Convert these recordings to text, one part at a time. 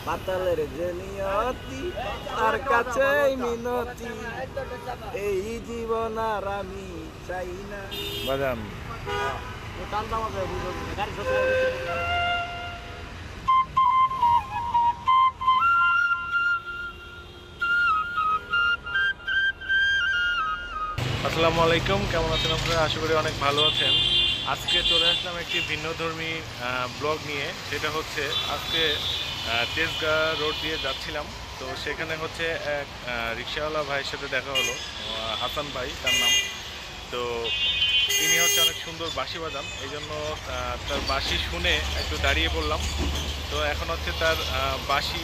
পাতালের যে নিয়তি তার কাছেই মিনতি, এই জীবন আর আমি চাই না। বাজান আসসালামু আলাইকুম, কেমন আছেন আপনারা? আশা করি অনেক ভালো আছেন। আজকে চলে আসলাম একটি ভিন্নধর্মী ব্লগ নিয়ে। সেটা হচ্ছে আজকে তেজগাঁ রোড দিয়ে যাচ্ছিলাম, তো সেখানে হচ্ছে এক রিক্সাওয়ালা ভাইয়ের সাথে দেখা হলো। হাসান ভাই তার নাম। তো তিনি হচ্ছে অনেক সুন্দর বাঁশি বাজান, এই জন্য তার বাঁশি শুনে একটু দাঁড়িয়ে পড়লাম। তো এখন হচ্ছে তার বাঁশি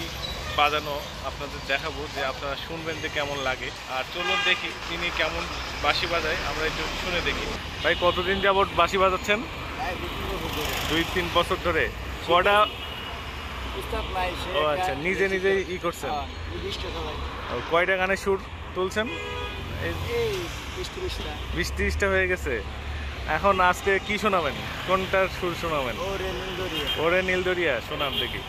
বাজানো আপনাদের দেখাবো, যে আপনারা শুনবেন যে কেমন লাগে। আর চলুন দেখি তিনি কেমন বাঁশি বাজায়, আমরা একটু শুনে দেখি। ভাই কতদিন যাবত বাঁশি বাজাচ্ছেন? 2-3 বছর ধরে। কটা? ও আচ্ছা, নিজে নিজেই করছেন। কয়টা গানের সুর তুলছেন? 20-30টা হয়ে গেছে। এখন আজকে কি শোনাবেন? কোনটার সুর শোনাবেন? ওরে নীলদরিয়া শোনান দেখি।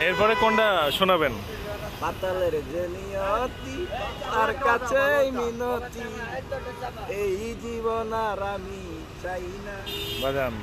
এরপরে কোনটা শোনাবেন? পাতালের যে নিয়তি তার কাছেই মিনতি, এই জীবন আর আমি চাই না। বাজান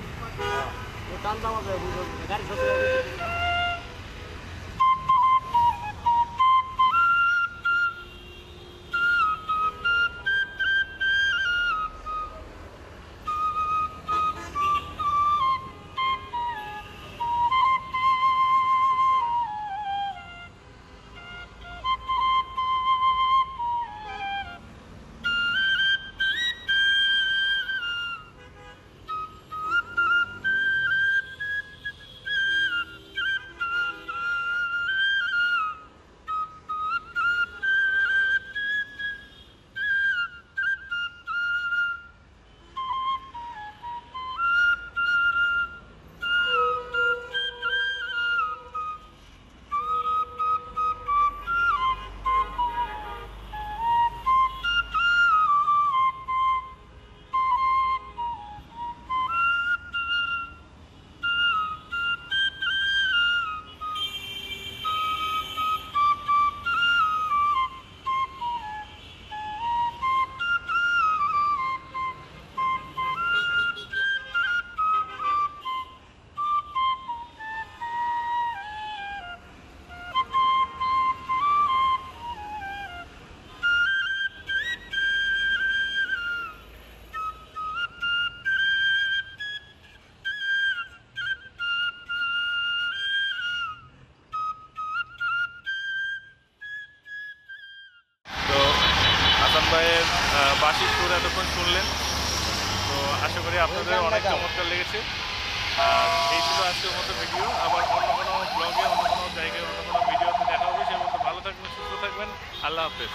ধরে এতক্ষণ শুনলেন। তো আশা করি আপনাদের অনেক চমৎকার লেগেছে। আর এই ছিল আজকের মতো ভিডিও। আবার অন্য কোনো ব্লগে, অন্য কোনো জায়গায়, অন্য কোনো ভিডিওতে দেখা হবে। সে মতো ভালো থাকবেন, সুস্থ থাকবেন। আল্লাহ হাফেজ।